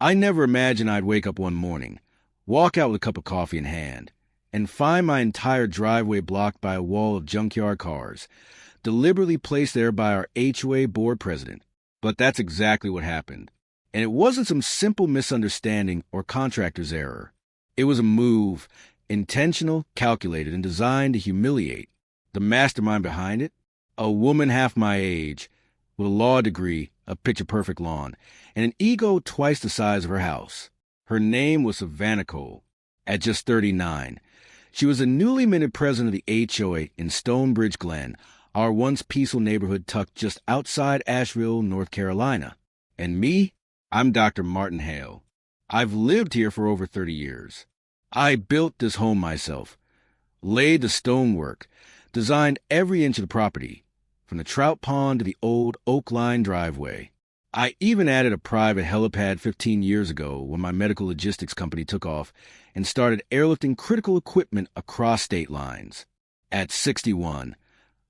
I never imagined I'd wake up one morning, walk out with a cup of coffee in hand, and find my entire driveway blocked by a wall of junkyard cars, deliberately placed there by our HOA board president. But that's exactly what happened. And it wasn't some simple misunderstanding or contractor's error. It was a move, intentional, calculated, and designed to humiliate. The mastermind behind it? A woman half my age, with a law degree, a picture-perfect lawn, and an ego twice the size of her house. Her name was Savannah Cole. At just 39, she was a newly minted president of the HOA in Stonebridge Glen, our once peaceful neighborhood tucked just outside Asheville, North Carolina. And me? I'm Dr. Martin Hale. I've lived here for over 30 years. I built this home myself, laid the stonework, designed every inch of the property, from the trout pond to the old oak-lined driveway. I even added a private helipad 15 years ago when my medical logistics company took off and started airlifting critical equipment across state lines. At 61,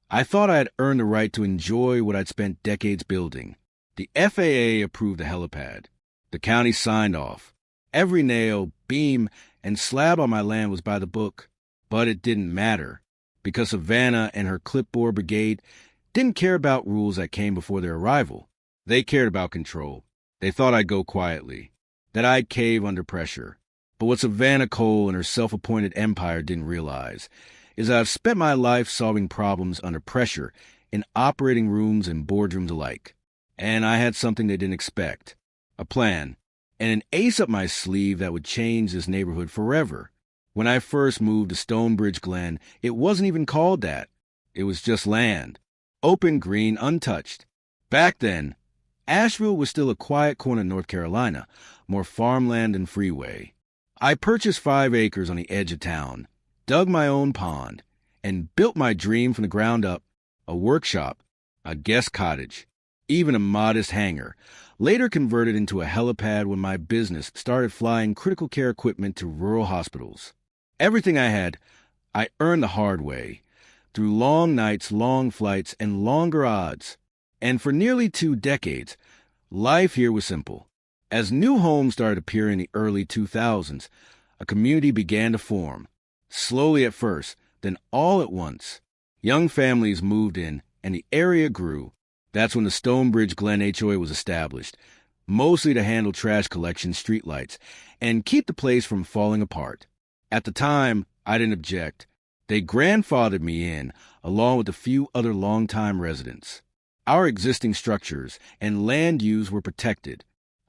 I thought I had earned the right to enjoy what I'd spent decades building. The FAA approved the helipad. The county signed off. Every nail, beam, and slab on my land was by the book. But it didn't matter, because Savannah and her clipboard brigade didn't care about rules that came before their arrival. They cared about control. They thought I'd go quietly, that I'd cave under pressure. But what Savannah Cole and her self-appointed empire didn't realize is that I've spent my life solving problems under pressure in operating rooms and boardrooms alike. And I had something they didn't expect, a plan, and an ace up my sleeve that would change this neighborhood forever. When I first moved to Stonebridge Glen, it wasn't even called that. It was just land, open, green, untouched. Back then, Asheville was still a quiet corner of North Carolina, more farmland than freeway. I purchased 5 acres on the edge of town, dug my own pond, and built my dream from the ground up, a workshop, a guest cottage, even a modest hangar, later converted into a helipad when my business started flying critical care equipment to rural hospitals. Everything I had, I earned the hard way, through long nights, long flights, and longer odds. And for nearly 2 decades, life here was simple. As new homes started appearing in the early 2000s, a community began to form. Slowly at first, then all at once. Young families moved in, and the area grew. That's when the Stonebridge Glen HOA was established, mostly to handle trash collection, streetlights, and keep the place from falling apart. At the time, I didn't object. They grandfathered me in, along with a few other longtime residents. Our existing structures and land use were protected.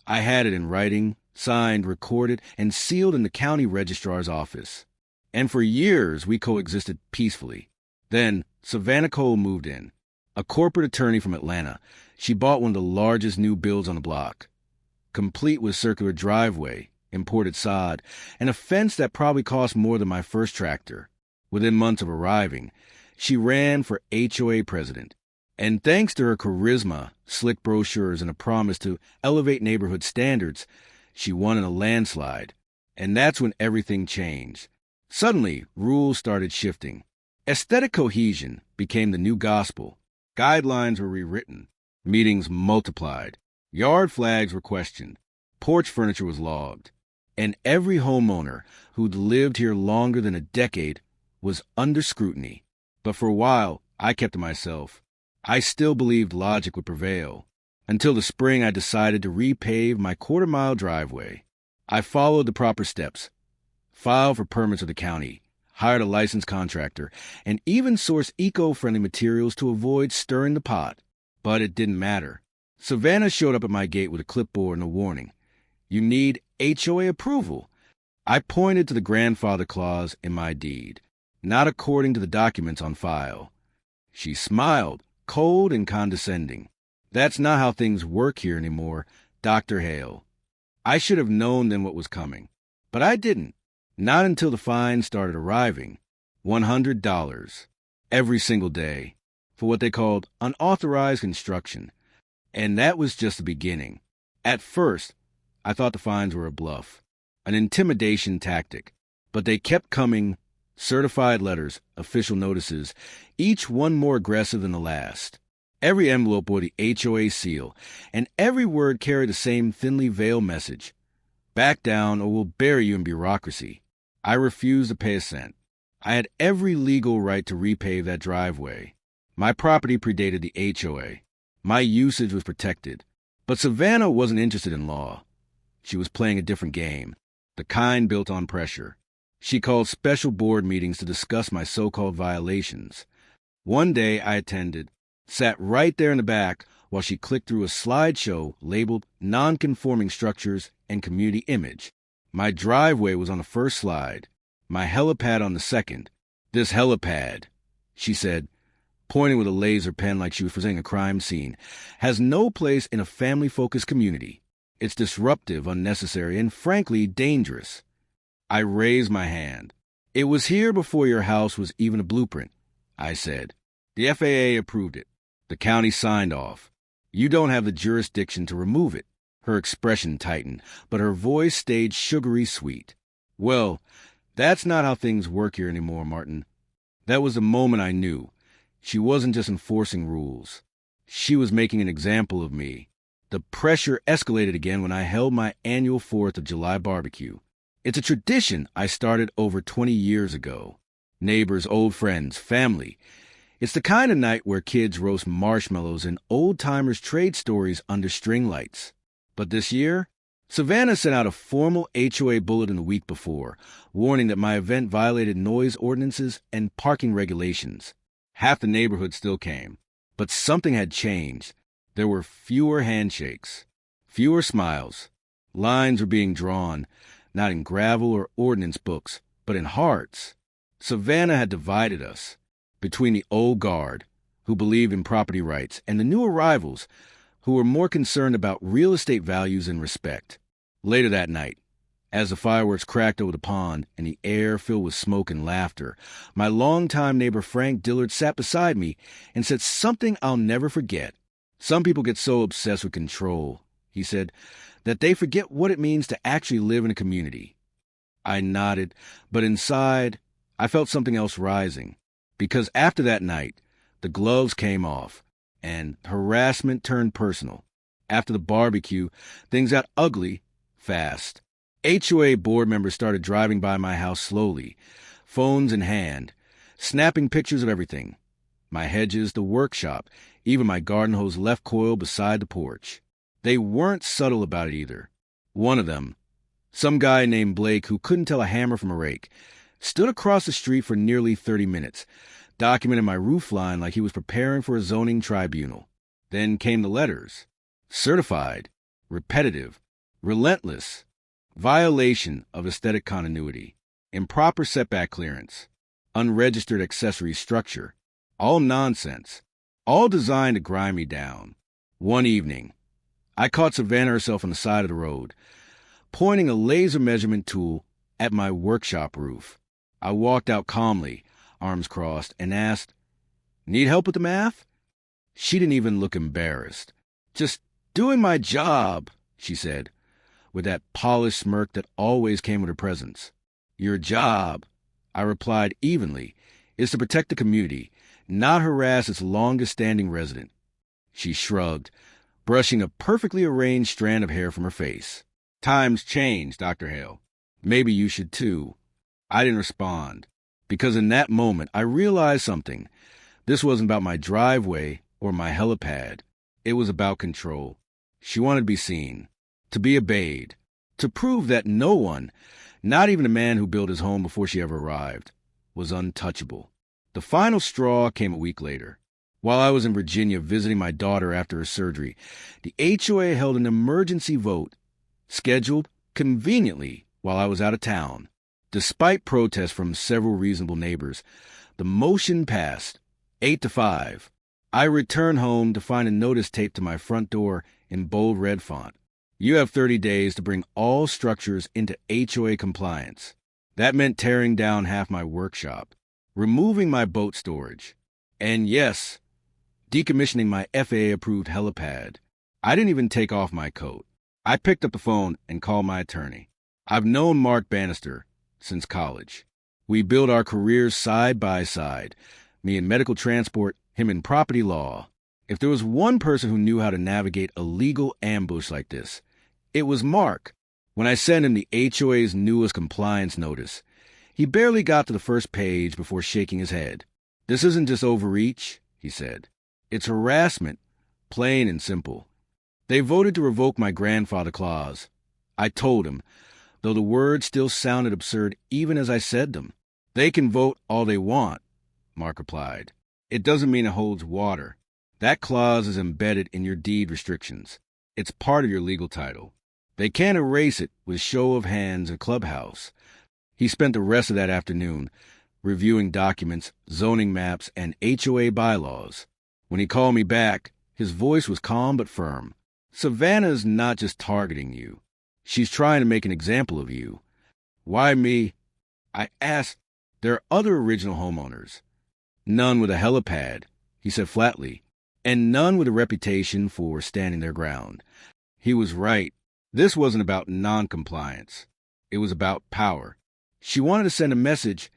I had it in writing, signed, recorded, and sealed in the county registrar's office. And for years, we coexisted peacefully. Then, Savannah Cole moved in. A corporate attorney from Atlanta, she bought one of the largest new builds on the block, complete with circular driveway, imported sod, and a fence that probably cost more than my first tractor. Within months of arriving, she ran for HOA president. And thanks to her charisma, slick brochures, and a promise to elevate neighborhood standards, she won in a landslide. And that's when everything changed. Suddenly, rules started shifting. Aesthetic cohesion became the new gospel. Guidelines were rewritten. Meetings multiplied. Yard flags were questioned. Porch furniture was logged. And every homeowner who'd lived here longer than a decade was under scrutiny. But for a while, I kept to myself. I still believed logic would prevail. Until the spring, I decided to repave my quarter-mile driveway. I followed the proper steps, filed for permits with the county, hired a licensed contractor, and even sourced eco-friendly materials to avoid stirring the pot. But it didn't matter. Savannah showed up at my gate with a clipboard and a warning. You need HOA approval. I pointed to the grandfather clause in my deed, not according to the documents on file. She smiled, cold and condescending. That's not how things work here anymore, Dr. Hale. I should have known then what was coming. But I didn't. Not until the fines started arriving. $100 every single day for what they called unauthorized construction. And that was just the beginning. At first, I thought the fines were a bluff, an intimidation tactic. But they kept coming, certified letters, official notices, each one more aggressive than the last. Every envelope bore the HOA seal, and every word carried the same thinly veiled message. Back down or we'll bury you in bureaucracy. I refused to pay a cent. I had every legal right to repave that driveway. My property predated the HOA. My usage was protected. But Savannah wasn't interested in law. She was playing a different game, the kind built on pressure. She called special board meetings to discuss my so-called violations. One day I attended, sat right there in the back while she clicked through a slideshow labeled Non-Conforming Structures and Community Image. My driveway was on the first slide, my helipad on the second. This helipad, she said, pointing with a laser pen like she was presenting a crime scene, has no place in a family-focused community. It's disruptive, unnecessary, and frankly dangerous. I raised my hand. It was here before your house was even a blueprint, I said. The FAA approved it. The county signed off. You don't have the jurisdiction to remove it. Her expression tightened, but her voice stayed sugary sweet. Well, that's not how things work here anymore, Martin. That was the moment I knew. She wasn't just enforcing rules. She was making an example of me. The pressure escalated again when I held my annual 4th of July barbecue. It's a tradition I started over 20 years ago. Neighbors, old friends, family. It's the kind of night where kids roast marshmallows and old-timers trade stories under string lights. But this year, Savannah sent out a formal HOA bulletin the week before, warning that my event violated noise ordinances and parking regulations. Half the neighborhood still came, but something had changed. There were fewer handshakes, fewer smiles. Lines were being drawn, not in gravel or ordinance books, but in hearts. Savannah had divided us between the old guard, who believed in property rights, and the new arrivals, who were more concerned about real estate values and respect. Later that night, as the fireworks cracked over the pond and the air filled with smoke and laughter, my longtime neighbor Frank Dillard sat beside me and said something I'll never forget. Some people get so obsessed with control, he said, that they forget what it means to actually live in a community. I nodded, but inside, I felt something else rising. Because after that night, the gloves came off, and harassment turned personal. After the barbecue, things got ugly fast. HOA board members started driving by my house slowly, phones in hand, snapping pictures of everything. My hedges, the workshop, even my garden hose left coiled beside the porch. They weren't subtle about it either. One of them, some guy named Blake who couldn't tell a hammer from a rake, stood across the street for nearly 30 minutes, documenting my roofline like he was preparing for a zoning tribunal. Then came the letters. Certified, repetitive, relentless, violation of aesthetic continuity, improper setback clearance, unregistered accessory structure, all nonsense, all designed to grind me down. One evening, I caught Savannah herself on the side of the road, pointing a laser measurement tool at my workshop roof. I walked out calmly, arms crossed, and asked, "Need help with the math?" She didn't even look embarrassed. "Just doing my job," she said, with that polished smirk that always came with her presence. "Your job," I replied evenly, "is to protect the community, not harass its longest-standing resident." She shrugged, brushing a perfectly arranged strand of hair from her face. "Times change, Dr. Hale. Maybe you should too." I didn't respond, because in that moment I realized something. This wasn't about my driveway or my helipad. It was about control. She wanted to be seen, to be obeyed, to prove that no one, not even the man who built his home before she ever arrived, was untouchable. The final straw came a week later. While I was in Virginia visiting my daughter after her surgery, the HOA held an emergency vote, scheduled conveniently while I was out of town. Despite protests from several reasonable neighbors, the motion passed, 8-5. I returned home to find a notice taped to my front door in bold red font. "You have 30 days to bring all structures into HOA compliance." That meant tearing down half my workshop, removing my boat storage, and yes, decommissioning my FAA-approved helipad. I didn't even take off my coat. I picked up the phone and called my attorney. I've known Mark Bannister since college. We built our careers side by side, me in medical transport, him in property law. If there was one person who knew how to navigate a legal ambush like this, it was Mark. When I sent him the HOA's newest compliance notice, he barely got to the first page before shaking his head. "This isn't just overreach," he said. "It's harassment, plain and simple. They voted to revoke my grandfather clause." I told him, though the words still sounded absurd even as I said them. "They can vote all they want," Mark replied. "It doesn't mean it holds water. That clause is embedded in your deed restrictions. It's part of your legal title. They can't erase it with show of hands in Clubhouse." He spent the rest of that afternoon reviewing documents, zoning maps, and HOA bylaws. When he called me back, his voice was calm but firm. "Savannah's not just targeting you. She's trying to make an example of you." "Why me?" I asked. "There are other original homeowners. None with a helipad," he said flatly, "and none with a reputation for standing their ground." He was right. This wasn't about non-compliance. It was about power. She wanted to send a message.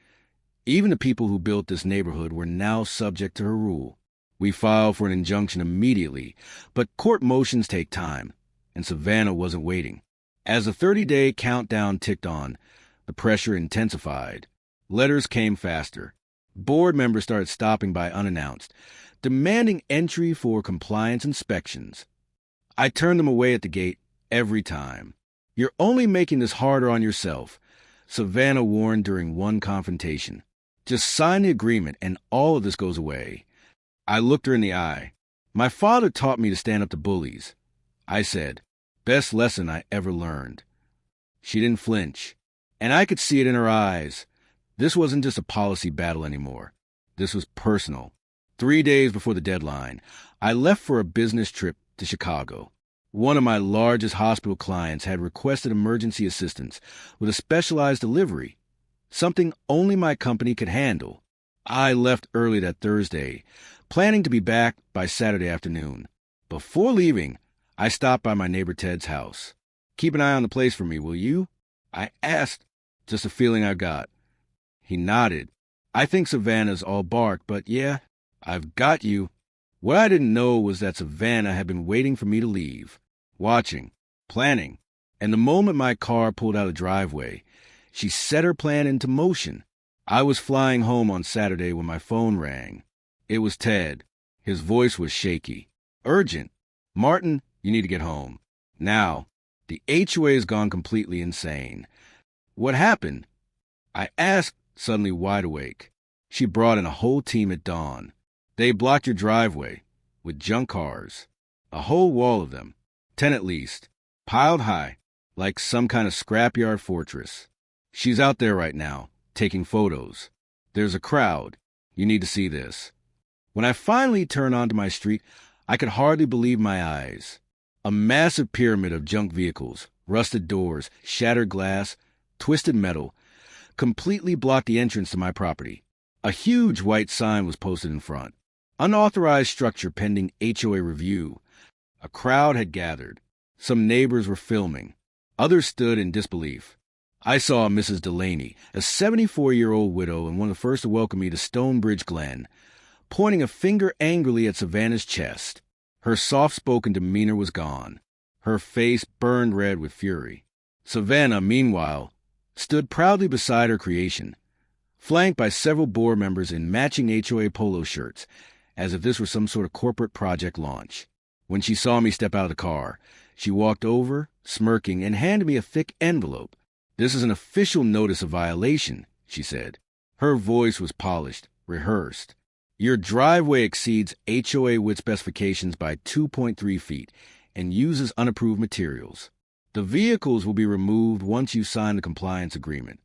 Even the people who built this neighborhood were now subject to her rule. We filed for an injunction immediately, but court motions take time, and Savannah wasn't waiting. As the 30-day countdown ticked on, the pressure intensified. Letters came faster. Board members started stopping by unannounced, demanding entry for compliance inspections. I turned them away at the gate every time. "You're only making this harder on yourself," Savannah warned during one confrontation. "Just sign the agreement and all of this goes away." I looked her in the eye. "My father taught me to stand up to bullies," I said. "Best lesson I ever learned." She didn't flinch, and I could see it in her eyes. This wasn't just a policy battle anymore. This was personal. 3 days before the deadline, I left for a business trip to Chicago. One of my largest hospital clients had requested emergency assistance with a specialized delivery, something only my company could handle. I left early that Thursday, planning to be back by Saturday afternoon. Before leaving, I stopped by my neighbor Ted's house. "Keep an eye on the place for me, will you?" I asked, just a feeling I got. He nodded. "I think Savannah's all bark, but yeah, I've got you." What I didn't know was that Savannah had been waiting for me to leave, watching, planning, and the moment my car pulled out of the driveway, she set her plan into motion. I was flying home on Saturday when my phone rang. It was Ted. His voice was shaky. "Urgent. Martin, you need to get home. Now, the HOA has gone completely insane." "What happened?" I asked, suddenly wide awake. She brought in a whole team at dawn. "They blocked your driveway with junk cars. A whole wall of them, 10 at least, piled high, like some kind of scrapyard fortress. She's out there right now, taking photos. There's a crowd. You need to see this." When I finally turned onto my street, I could hardly believe my eyes. A massive pyramid of junk vehicles, rusted doors, shattered glass, twisted metal, completely blocked the entrance to my property. A huge white sign was posted in front. "Unauthorized structure pending HOA review." A crowd had gathered. Some neighbors were filming. Others stood in disbelief. I saw Mrs. Delaney, a 74-year-old widow and one of the first to welcome me to Stonebridge Glen, pointing a finger angrily at Savannah's chest. Her soft-spoken demeanor was gone. Her face burned red with fury. Savannah, meanwhile, stood proudly beside her creation, flanked by several board members in matching HOA polo shirts, as if this were some sort of corporate project launch. When she saw me step out of the car, she walked over, smirking, and handed me a thick envelope. "This is an official notice of violation," she said. Her voice was polished, rehearsed. "Your driveway exceeds HOA width specifications by 2.3 feet and uses unapproved materials. The vehicles will be removed once you sign the compliance agreement."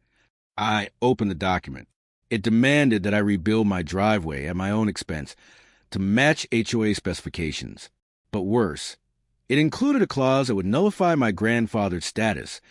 I opened the document. It demanded that I rebuild my driveway at my own expense to match HOA specifications. But worse, it included a clause that would nullify my grandfather's status,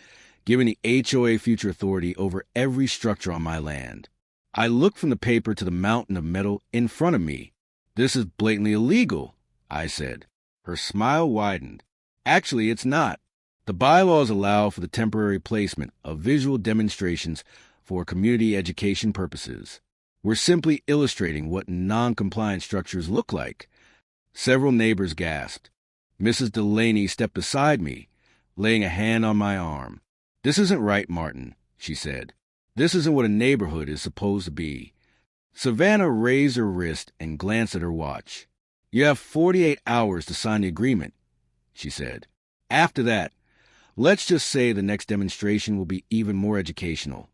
giving the HOA future authority over every structure on my land. I looked from the paper to the mountain of metal in front of me. "This is blatantly illegal," I said. Her smile widened. "Actually, it's not. The bylaws allow for the temporary placement of visual demonstrations for community education purposes. We're simply illustrating what non-compliant structures look like." Several neighbors gasped. Mrs. Delaney stepped beside me, laying a hand on my arm. "This isn't right, Martin," she said. "This isn't what a neighborhood is supposed to be." Savannah raised her wrist and glanced at her watch. "You have 48 hours to sign the agreement," she said. "After that, let's just say the next demonstration will be even more educational."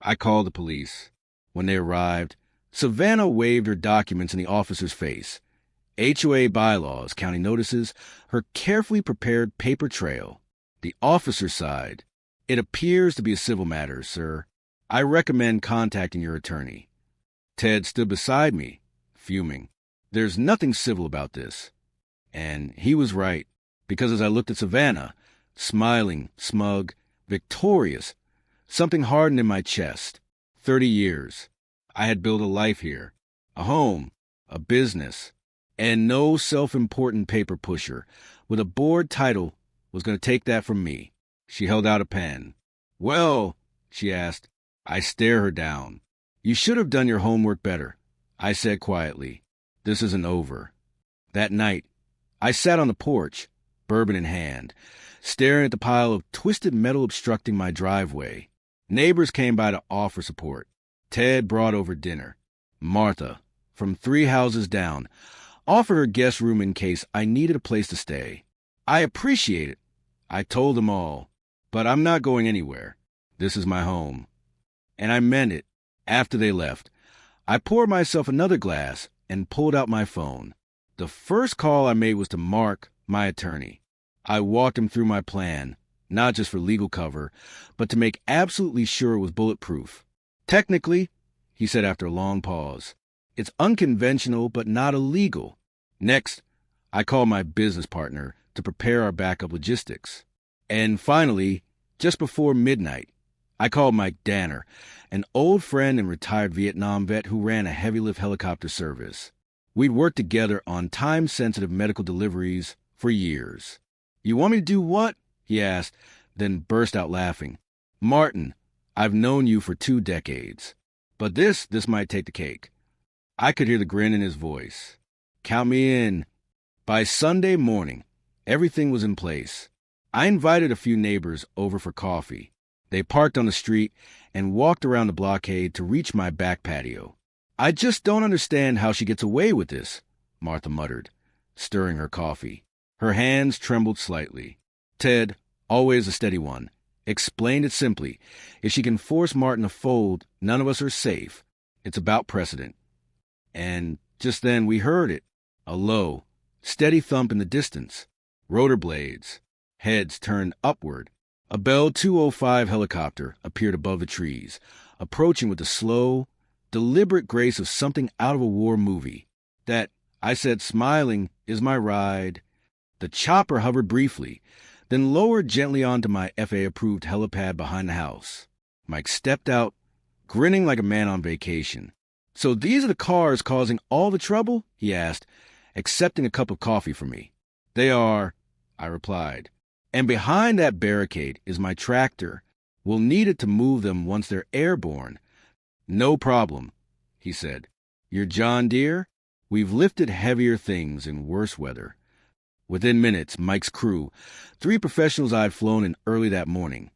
I called the police. When they arrived, Savannah waved her documents in the officer's face. HOA bylaws, county notices, her carefully prepared paper trail. The officer sighed. "It appears to be a civil matter, sir. I recommend contacting your attorney." Ted stood beside me, fuming. "There's nothing civil about this." And he was right, because as I looked at Savannah, smiling, smug, victorious, something hardened in my chest. 30 years. I had built a life here, a home, a business, and no self-important paper pusher with a board title was going to take that from me. She held out a pen. "Well," she asked. I stared her down. "You should have done your homework better," I said quietly. "This isn't over." That night, I sat on the porch, bourbon in hand, staring at the pile of twisted metal obstructing my driveway. Neighbors came by to offer support. Ted brought over dinner. Martha, from 3 houses down, offered her guest room in case I needed a place to stay. "I appreciate it," I told them all, "but I'm not going anywhere. This is my home." And I meant it. After they left, I poured myself another glass and pulled out my phone. The first call I made was to Mark, my attorney. I walked him through my plan, not just for legal cover, but to make absolutely sure it was bulletproof. "Technically," he said after a long pause, "it's unconventional but not illegal." Next, I called my business partner to prepare our backup logistics. And finally, just before midnight, I called Mike Danner, an old friend and retired Vietnam vet who ran a heavy-lift helicopter service. We'd worked together on time-sensitive medical deliveries for years. "You want me to do what?" he asked, then burst out laughing. "Martin, I've known you for 2 decades. But this might take the cake." I could hear the grin in his voice. "Count me in." By Sunday morning, everything was in place. I invited a few neighbors over for coffee. They parked on the street and walked around the blockade to reach my back patio. "I just don't understand how she gets away with this," Martha muttered, stirring her coffee. Her hands trembled slightly. Ted, always a steady one, explained it simply. If she can force Martin to fold, none of us are safe. It's about precedent. And just then we heard it, a low, steady thump in the distance. Rotor blades, heads turned upward. A Bell 205 helicopter appeared above the trees, approaching with the slow, deliberate grace of something out of a war movie. "That," I said, smiling, "is my ride." The chopper hovered briefly, then lowered gently onto my FAA-approved helipad behind the house. Mike stepped out, grinning like a man on vacation. "So these are the cars causing all the trouble?" he asked, accepting a cup of coffee from me. "They are," I replied. "And behind that barricade is my tractor. We'll need it to move them once they're airborne." "No problem," he said. "Your John Deere? We've lifted heavier things in worse weather." Within minutes, Mike's crew, 3 professionals I'd flown in early that morning,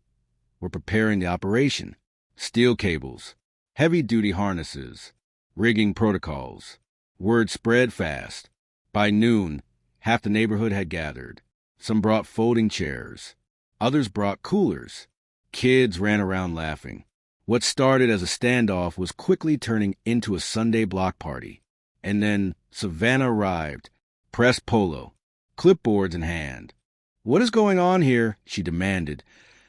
were preparing the operation. Steel cables, heavy-duty harnesses, rigging protocols. Word spread fast. By noon, half the neighborhood had gathered. Some brought folding chairs. Others brought coolers. Kids ran around laughing. What started as a standoff was quickly turning into a Sunday block party. And then Savannah arrived, pressed polo, clipboards in hand. "What is going on here?" she demanded,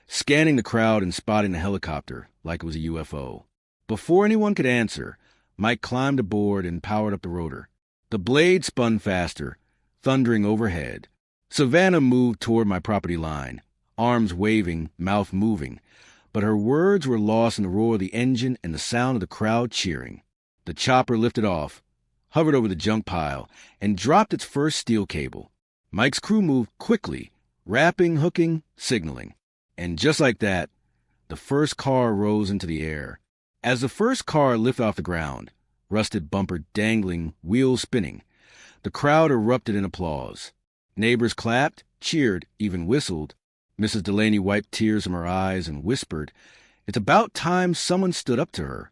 scanning the crowd and spotting the helicopter like it was a UFO. Before anyone could answer, Mike climbed aboard and powered up the rotor. The blade spun faster, thundering overhead. Savannah moved toward my property line, arms waving, mouth moving, but her words were lost in the roar of the engine and the sound of the crowd cheering. The chopper lifted off, hovered over the junk pile, and dropped its first steel cable. Mike's crew moved quickly, wrapping, hooking, signaling. And just like that, the first car rose into the air. As the first car lifted off the ground, rusted bumper dangling, wheels spinning, the crowd erupted in applause. Neighbors clapped, cheered, even whistled. Mrs. Delaney wiped tears from her eyes and whispered, "It's about time someone stood up to her."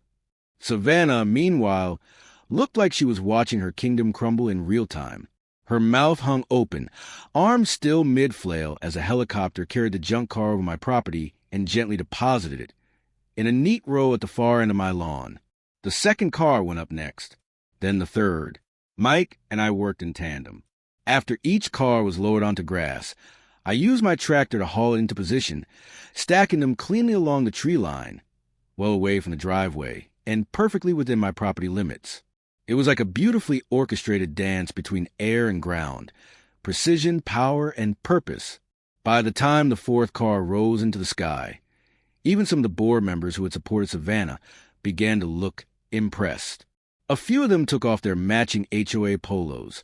Savannah, meanwhile, looked like she was watching her kingdom crumble in real time. Her mouth hung open, arms still mid-flail as a helicopter carried the junk car over my property and gently deposited it in a neat row at the far end of my lawn. The second car went up next, then the third. Mike and I worked in tandem. After each car was lowered onto grass, I used my tractor to haul it into position, stacking them cleanly along the tree line, well away from the driveway, and perfectly within my property limits. It was like a beautifully orchestrated dance between air and ground, precision, power, and purpose. By the time the fourth car rose into the sky, even some of the board members who had supported Savannah began to look impressed. A few of them took off their matching HOA polos,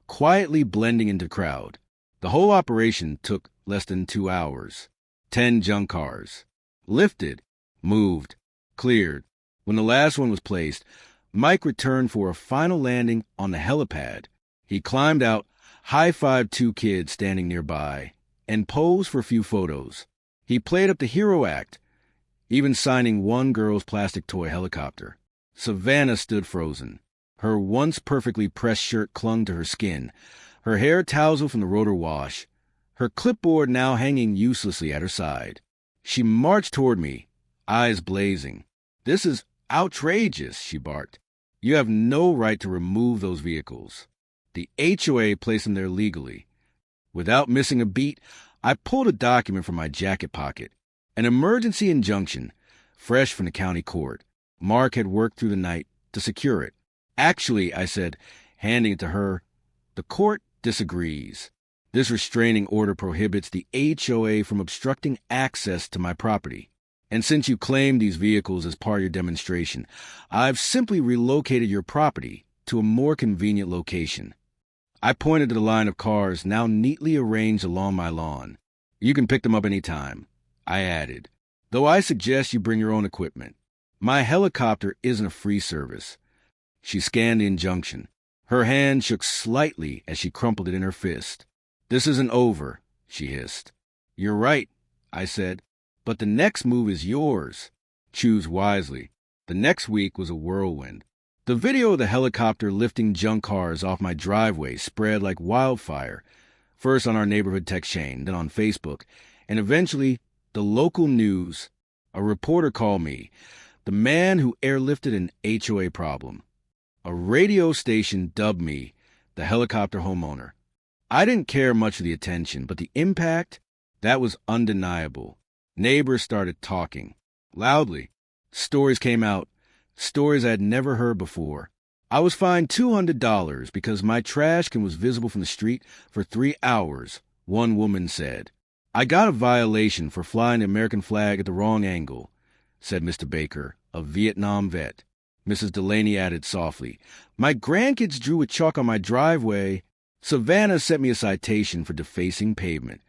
quietly blending into the crowd. The whole operation took less than 2 hours. 10 junk cars. Lifted, moved, cleared. When the last one was placed, Mike returned for a final landing on the helipad. He climbed out, high-fived 2 kids standing nearby, and posed for a few photos. He played up the hero act, even signing one girl's plastic toy helicopter. Savannah stood frozen. Her once perfectly pressed shirt clung to her skin, her hair tousled from the rotor wash, her clipboard now hanging uselessly at her side. She marched toward me, eyes blazing. "This is outrageous," she barked. "You have no right to remove those vehicles." The HOA placed them there legally. Without missing a beat, I pulled a document from my jacket pocket. An emergency injunction, fresh from the county court. Mark had worked through the night to secure it. "Actually," I said, handing it to her, "the court disagrees. This restraining order prohibits the HOA from obstructing access to my property. And since you claim these vehicles as part of your demonstration, I've simply relocated your property to a more convenient location." I pointed to the line of cars now neatly arranged along my lawn. "You can pick them up any time," I added, "though I suggest you bring your own equipment. My helicopter isn't a free service." She scanned the injunction. Her hand shook slightly as she crumpled it in her fist. "This isn't over," she hissed. "You're right," I said. "But the next move is yours. Choose wisely." The next week was a whirlwind. The video of the helicopter lifting junk cars off my driveway spread like wildfire, first on our neighborhood text chain, then on Facebook, and eventually the local news. A reporter called me, the man who airlifted an HOA problem. A radio station dubbed me the helicopter homeowner. I didn't care much for the attention, but the impact, that was undeniable. Neighbors started talking, loudly. Stories came out, stories I had never heard before. I was fined $200 because my trash can was visible from the street for 3 hours, one woman said. "I got a violation for flying the American flag at the wrong angle," said Mr. Baker, a Vietnam vet. Mrs. Delaney added softly, "My grandkids drew with chalk on my driveway." Savannah sent me a citation for defacing pavement.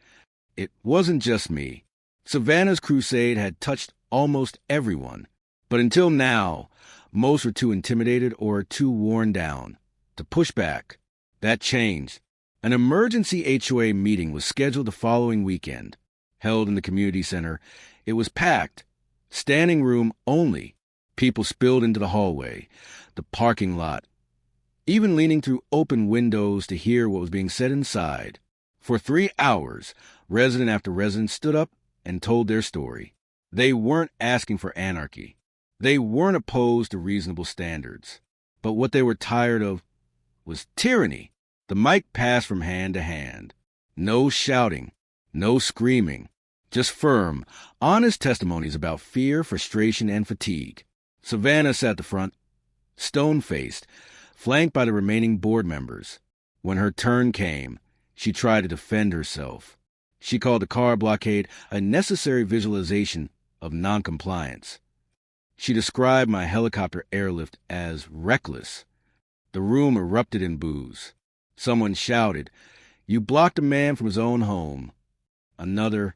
It wasn't just me. Savannah's crusade had touched almost everyone. But until now, most were too intimidated or too worn down to push back. That changed. An emergency HOA meeting was scheduled the following weekend. Held in the community center, it was packed. Standing room only. People spilled into the hallway, the parking lot, even leaning through open windows to hear what was being said inside. For 3 hours, resident after resident stood up and told their story. They weren't asking for anarchy. They weren't opposed to reasonable standards. But what they were tired of was tyranny. The mic passed from hand to hand. No shouting, no screaming, just firm, honest testimonies about fear, frustration, and fatigue. Savannah sat at the front, stone-faced, flanked by the remaining board members. When her turn came, she tried to defend herself. She called the car blockade a necessary visualization of noncompliance. She described my helicopter airlift as reckless. The room erupted in boos. Someone shouted, "You blocked a man from his own home." Another,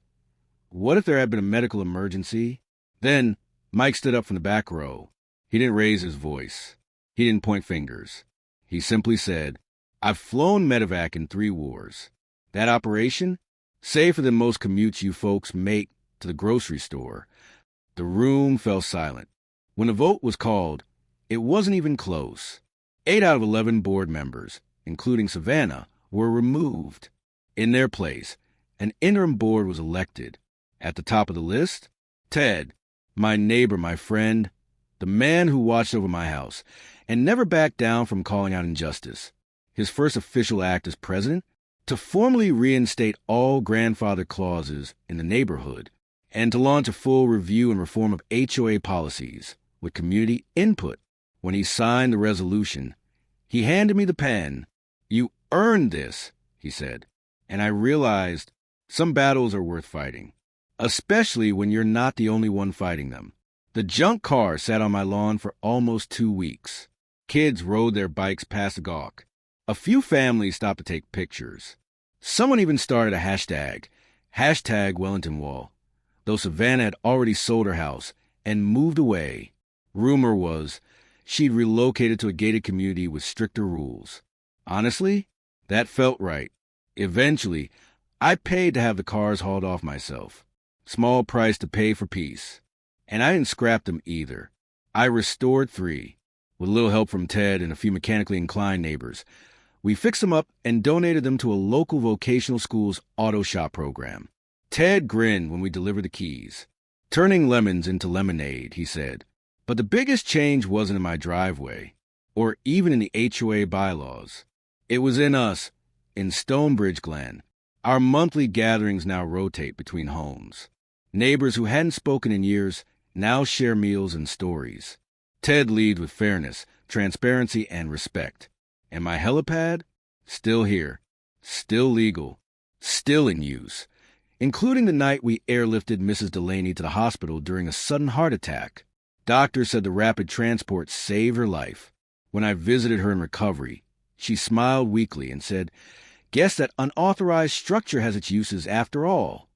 "What if there had been a medical emergency?" Then Mike stood up from the back row. He didn't raise his voice. He didn't point fingers. He simply said, "I've flown medevac in 3 wars. That operation, Safer than most commutes you folks make to the grocery store. The room fell silent. When the vote was called, it wasn't even close. 8 out of 11 board members, including Savannah, were removed. In their place, an interim board was elected. At the top of the list, Ted, my neighbor, my friend, the man who watched over my house and never backed down from calling out injustice. His first official act as president, to formally reinstate all grandfather clauses in the neighborhood and to launch a full review and reform of HOA policies with community input. When he signed the resolution, he handed me the pen. "You earned this," he said. And I realized some battles are worth fighting, especially when you're not the only one fighting them. The junk car sat on my lawn for almost 2 weeks. Kids rode their bikes past the gawk. A few families stopped to take pictures. Someone even started a hashtag Wellington Wall, though Savannah had already sold her house and moved away. Rumor was she'd relocated to a gated community with stricter rules. Honestly, that felt right. Eventually, I paid to have the cars hauled off myself. Small price to pay for peace. And I didn't scrap them either. I restored 3, with a little help from Ted and a few mechanically inclined neighbors. We fixed them up and donated them to a local vocational school's auto shop program. Ted grinned when we delivered the keys. "Turning lemons into lemonade," he said. But the biggest change wasn't in my driveway, or even in the HOA bylaws. It was in us, in Stonebridge Glen. Our monthly gatherings now rotate between homes. Neighbors who hadn't spoken in years now share meals and stories. Ted leads with fairness, transparency, and respect. And my helipad? Still here. Still legal. Still in use. Including the night we airlifted Mrs. Delaney to the hospital during a sudden heart attack. Doctors said the rapid transport saved her life. When I visited her in recovery, she smiled weakly and said, "Guess that unauthorized structure has its uses after all."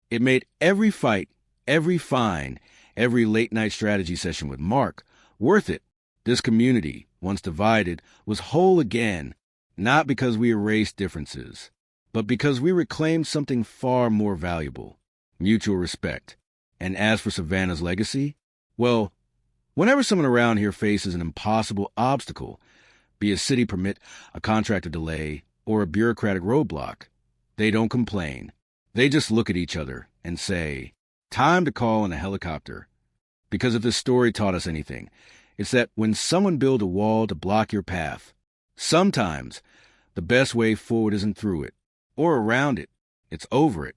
It made every fight, every fine, every late-night strategy session with Mark worth it. This community, once divided, was whole again, not because we erased differences, but because we reclaimed something far more valuable, mutual respect. And as for Savannah's legacy, well, whenever someone around here faces an impossible obstacle, be a city permit, a contractor delay, or a bureaucratic roadblock, they don't complain. They just look at each other and say, "Time to call in a helicopter." Because if this story taught us anything, it's that when someone builds a wall to block your path, sometimes the best way forward isn't through it or around it, it's over it.